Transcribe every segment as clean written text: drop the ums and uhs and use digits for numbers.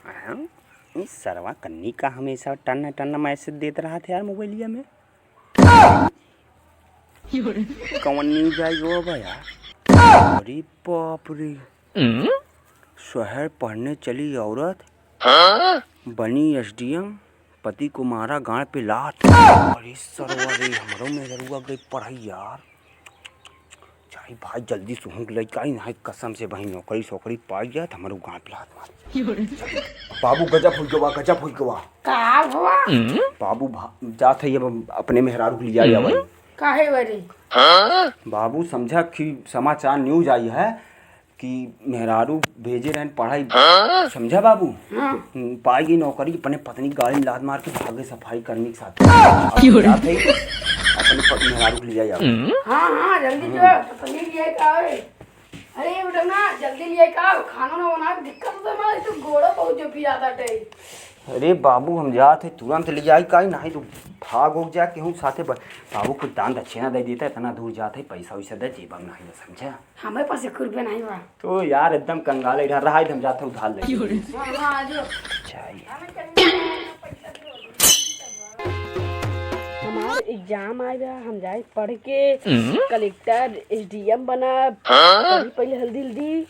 इस सरवा कन्नी का हमेशा टन्ना टन्ना मैसेज देते रहा था यार मोबाइलिया में। कौन न्यूज आई वो भैया? अरे बाप रे, शहर पढ़ने चली औरत बनी एसडीएम, पति को मारा गाड़ पे लात। अरे सरवा रे, हमरो में जरूर गई पढ़ाई यार। चाहे भाई जल्दी सुहंग लड़का ही ना कसम से भाई नौकरी सोकरी पाई जाए तो हमारे गाड़ पे लात मार। बाबू गजब हुई गवा, गजब हुई गवा। का हुआ? बाबू जात है ये अपने मेहरारू लिया या भाई। काहे बरी? बाबू समझा कि समाचार न्यूज आई है कि मेहरारू भेजे रहन पढ़ाई, समझा बाबू? पाएगी नौकरी, अपने पत्नी गाड़ी में लात मार के भागे सफाई कर्मी के साथ। अपने मेहरारू को ले जाइए। हाँ जल्दी जो पनीर लिए का है। अरे बेटा ना जल्दी लिए का खाना ना बना, दिक्कत होता है हमारा, तो घोड़ा बहुत जो पिया था टे। अरे बाबू हम जाते तुरंत ले जाए का ही नहीं तो भाग हो जा के हूँ साथे बाबू को दान दक्षिणा दे देता है, इतना दूर जाते पैसा वैसा दे जेब में नहीं, समझा? हमारे पास 1 रुपया नहीं बा। तो यार एकदम कंगाल इधर रहा हम जाते उधार ले। हमारा एग्जाम आएगा, हम जाए पढ़ के कलेक्टर एसडीएम बना। पहले हल्दी हल्दी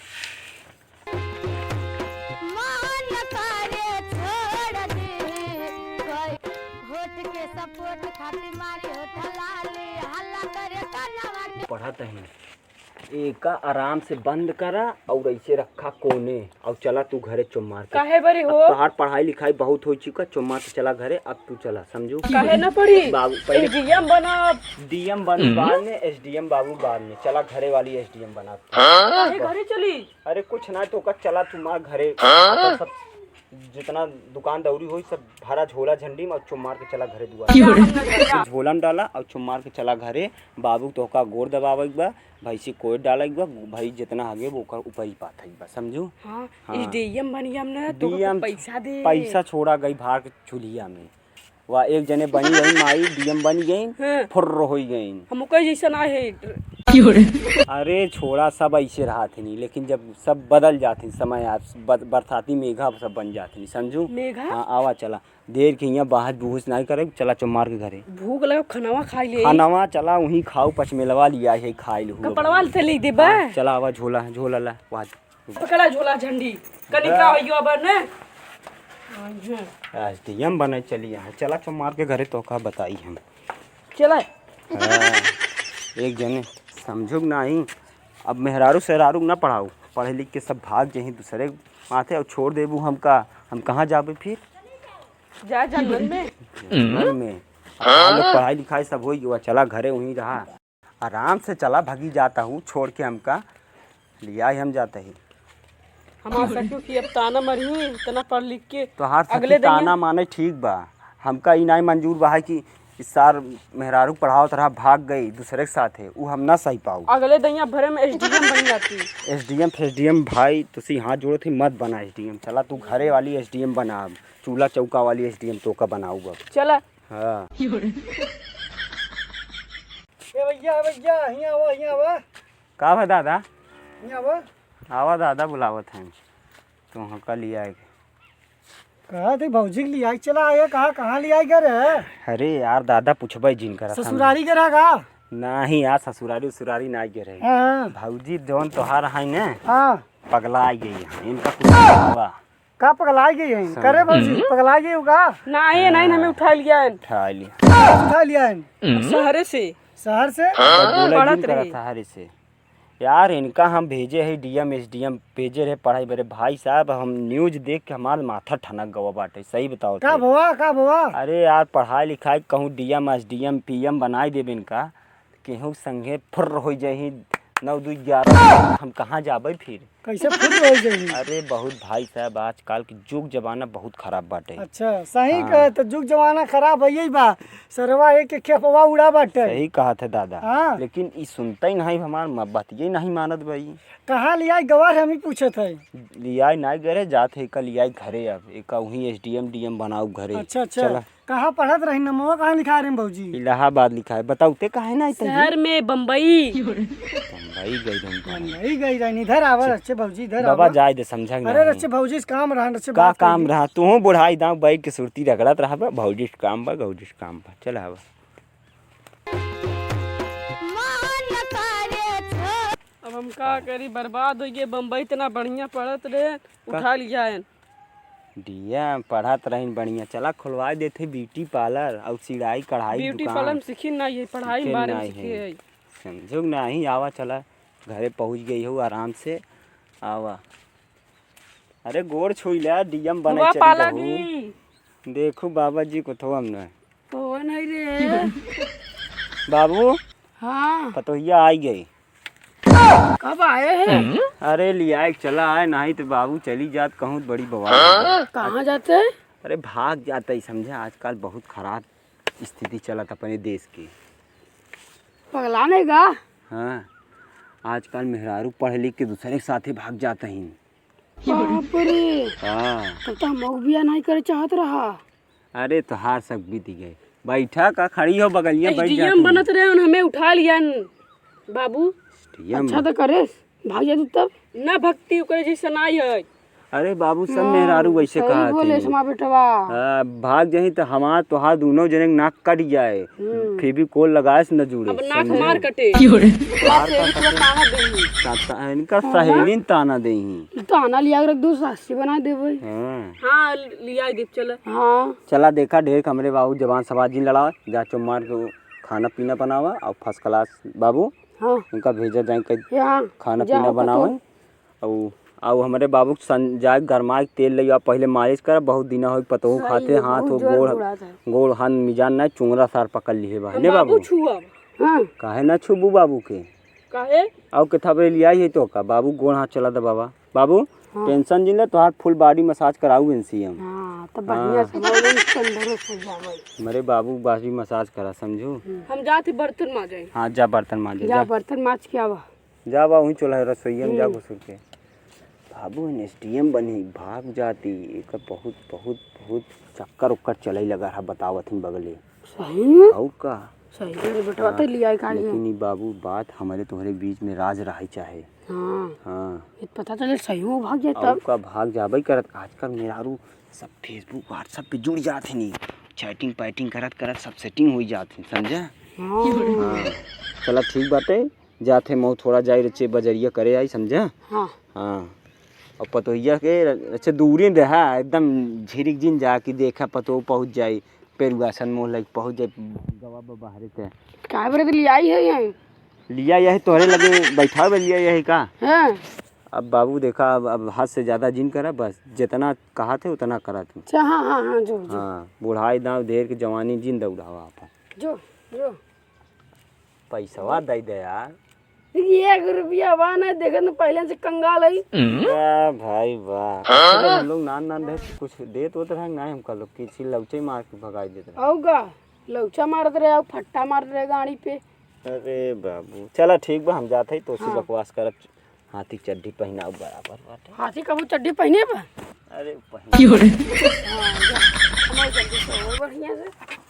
पढ़त है एका आराम से बंद करा और ऐसे रखा कोने और चला तू घरे चुम्मार के। काहे बरे हो? तोहार पढ़ाई लिखाई बहुत हो चुका, चुम्मार के चला घरे, अब तू चला, समझू? काहे ना पढ़ी? बाबू पहले एसडीएम बना, डीएम बन बाद में, एसडीएम बाबू बाद में, चला घरे वाली एसडीएम बना। काहे घरे चली? अरे कुछ ना तो का चला तुम्हार घरे, तो सब जितना दुकान दौरी हुई सब भरा झोला झंडी में और चुम्मार के चला घरे दुआ झोला में डाला और चुम्मार के चला घरे। बाबू तो का गोर दबावे बा, भैंसी कोई डाले बा, भाई जितना आगे वो का ऊपर ही बात है बा, समझू? हाँ एसडीएम बनी हम ना तो पैसा दे, पैसा छोड़ा गई भार के चुलिया में। वह एक जने बनी गई माई डीएम बन गई, फुर्र हो गई। हम कई जैसा ना है। अरे छोड़ा सब ऐसे रहा थे नहीं, लेकिन जब सब बदल जाते समय बरसाती मेघा सब बन जाते नहीं, समझू? मेघा? हाँ आवा चला देर के यहाँ बाहर बूझ नहीं करे, चला चुम्मार के घरे। भूख लगा खानावा खाई ले। खानावा चला वहीं खाओ, पचमेलवा लिया है खाई लो। कपड़वा ले ले दे बा। चला आवा झोला झोला ला वहाँ पकड़ा झोला झंडी कनिका होइयो अब ने। एसडीएम बने चली यहाँ, चला चुम्मार के घरे तो का बताई हम। चला एक जने समझो नहीं, अब मेहरारू सहरारू ना पढ़ाऊ, पढ़े लिख के सब भाग जहीं दूसरे माथे और छोड़ देबू हमका, हम कहाँ जाबे फिर? जा जंगल में। जंगल में पढ़ाई लिखाई सब हो गया, चला घरे वहीं रहा आराम से, चला भगी जाता हूँ छोड़ के हमका, लिया ही हम जाते ही। हम सचो कि अब ताना मरही इतना पढ़ लिख के तो हाथ अगले ताना माने ठीक बा, हमका ई नहीं मंजूर बा है कि इस सार मेहरारू पढ़ाओ तरह भाग गई दूसरे के साथ है, वो हम ना सही पाऊ। अगले दैया भरे में एसडीएम बन जाती। एसडीएम भाई तुसी हाथ जोड़ो थी मत बना एसडीएम, चला तू घरे वाली एसडीएम बना, चूल्हा चौका वाली एसडीएम तो का बनाऊगा। चला हाँ भैया भैया यहाँ आवा का है दादा? यहाँ आवा आवा दादा बुलावत हैं तो हाँ कल लिया है। कहा थे भौजी के लिए चला आया, कहाँ ले आई घर है? अरे यार दादा पूछबे जिन कर ससुरारी घर है का? नहीं यार ससुरारी उसुरारी ना गे हाँ भौजी जौन तोहार है ना हाँ पगला गई है, इनका कुछ हुआ का पगला गई है? करे भौजी पगला गई होगा? नहीं नहीं हमें उठा लिया है। उठा लिया है शहर से। शहर से शहर से यार, इनका हम भेजे है डीएम एसडीएम भेजे रहे पढ़ाई बरे भाई साहब, हम न्यूज देख के हमारा माथा ठनक गवा बाटे, सही बताओ का भवा? अरे यार पढ़ाई लिखाई कहूँ डीएम एसडीएम पीएम बनाई देवे इनका, केहू संगे फुर्र हो जाही 9 2 11, हम कहाँ जाबे फिर? कैसे फुर्र हो जाही? अरे बहुत भाई साहब आजकल के जुग जमाना बहुत खराब बाटे। अच्छा सही कहा, तो जुग जमाना खराब है यही बा, सरवा एक के खेपवा उड़ा बाटे। सही कहा था दादा। हाँ। लेकिन ई सुनता ही नहीं, हमार बतिये नहीं मानत भाई। कहाँ लिया गवार हम ही पूछे थे। लिया नहीं घरे जाते कल लिया घरे, अब एक वहीं एसडीएम डीएम बनाऊ घरे। अच्छा कहाँ पढ़त रही? नमवा कहाँ लिखा रहे भौजी? इलाहाबाद लिखा है, बताऊते कहा है ना? शहर में बम्बई। भुलाई गई तुम नहीं गई रहनी इधर आवा रच्चे भौजी इधर बाबा आवा। जाए दे समझा अरे रच्चे भौजी इस काम रहा रच्चे का बात काम करिए। रहा तू बुढ़ाई दाव बैठ के सुरती रगड़त रहा बा भौजी के काम बा गौजी के काम बा चल आवा। अब हम का करी बर्बाद हो गए बम्बई इतना बढ़िया पढ़त रहे उठा लिया है। दिया पढ़त रही बढ़िया चला खुलवा देते ब्यूटी पार्लर और सिलाई कढ़ाई ब्यूटी दुकान। पार्लर सीखी नहीं है पढ़ाई सीखे बारे में नहीं सीखे है। समझो नहीं आवा चला घरे पहुंच गई हो आराम से आवा। अरे गोड़ छुई ले डीएम बने हुआ चली पाला बहू। जी देखो बाबा जी को तो हम न हो नहीं रे बाबू हाँ पतोहिया आई गई। कब आए हैं? अरे लिया चला है नहीं तो बाबू चली जात कहूँ बड़ी बवाल। कहाँ जाते हैं? अरे भाग जाता ही समझा आजकल बहुत खराब स्थिति चलत अपने देश की। पगलाने का? हाँ आजकल मेहरारू पढ़ लिख के दूसरे के साथे भाग जाता ही। बाप रे हाँ तब तो हम बिया नहीं करे चाहत रहा। अरे तो हार सब बीत गए बैठा का खड़ी हो बगलिया बैठ डीएम बनत रहे उन्हें हमें उठा लिया बाबू। जाती अच्छा तो करे भाग जा तू तब। ना भक्ति ओकरे जैसा नहीं है। अरे बाबू सब मेहरारू वैसे सही कहा बोले थी सुमा बेटवा। भाग जाही तो हमार तुहार दोनों जने के नाक कट जाए फिर भी कोल लगाए से न जुड़े अब नाक समझे? मार कटे इनका सहेली ताना देही। तो आना लिया रख दो सासी बना देवे। हाँ हाँ लिया दीप चल। हाँ चला देखा ढेर हमरे बाबू जवान सवाजी लड़ावा जा मार के खाना पीना बनावा और फर्स्ट क्लास बाबू हाँ उनका भेजा जाए कहीं यहाँ खाना पीना बनावे और हमारे बाबू जाए गरमा के तेल लिया पहले मालिश कर बहुत दिन हो पतोहू खाते हाथ हो गोड़ हाथ मिजान ना चुंगरा सार पकड़ लिए बा ने बाबू छुआ हाँ काहे ना छुबू बाबू के काहे और के थबरे लिया है तो का बाबू गोड़ हाथ चला था बाबा बाबू टेंशन जिन ले तो हाथ फुल बॉडी मसाज कराऊ एनसीएम हाँ तो बढ़िया से बोलन तंदुरुस्त हो जावे। हमारे बाबू बॉडी मसाज करा समझो। हम जाते बर्तन माजे। हाँ जा बर्तन मांजे जा बर्तन माज के आवा। जा बा वहीं चला रसोईया में जा घुस के बाबू एसडीएम बनी भाग जाती एक बहुत बहुत बहुत चक्कर उक्कर चले लगा रहा बतावत ही बगले सही और का सही रे बेटवा तो लिया का लेकिन ये बाबू बात हमारे तुम्हारे बीच में राज रही चाहे। हाँ हाँ ये पता चले सही हो भाग जाए और तब। का भाग जाबे करत आजकल मेरारू सब फेसबुक व्हाट्सएप पे जुड़ जाते नहीं चैटिंग पैटिंग करत करत सब सेटिंग हो जाती समझा। हाँ चला ठीक बाटे जाते मैं थोड़ा जाए रचे बजरिया करे आई समझा। हाँ हाँ और पतोहिया के अच्छा दूरी रहा एकदम झिरिक जिन जाके देखा पतो पहुँच जाए पेरुआसन मोह लग पहुँच जाए गवा बाहर से काय बरे लिया ही है यहाँ लिया यही तोहरे लगे बैठा हुआ लिया यही का। हैं? अब बाबू देखा अब हाथ से ज़्यादा जिन करा बस जितना कहा थे उतना करा तू। अच्छा हाँ हाँ हाँ जो हाँ बुढ़ाई दाव देर के जवानी जिन दौड़ावा आपन जो जो पैसवा दे दे यार। 1 रुपया वाह ना देखे तो पहले से कंगाल है। वाह भाई वाह चलो हम लोग नान नान रहे कुछ देत होते रहे नहीं हम कल किसी लौचे मार के भगा देते रहे। औगा लौचा मारत रहे और फट्टा मारत रहे गाड़ी पे। अरे बाबू चला ठीक बा हम जाते ही तो उसी बकवास करब हाथी चड्डी पहनाऊ बराबर बाटे। हाथी कबू चड्डी पहने बा। अरे पहना हाँ जा हमारे जल्दी से बढ़िया से।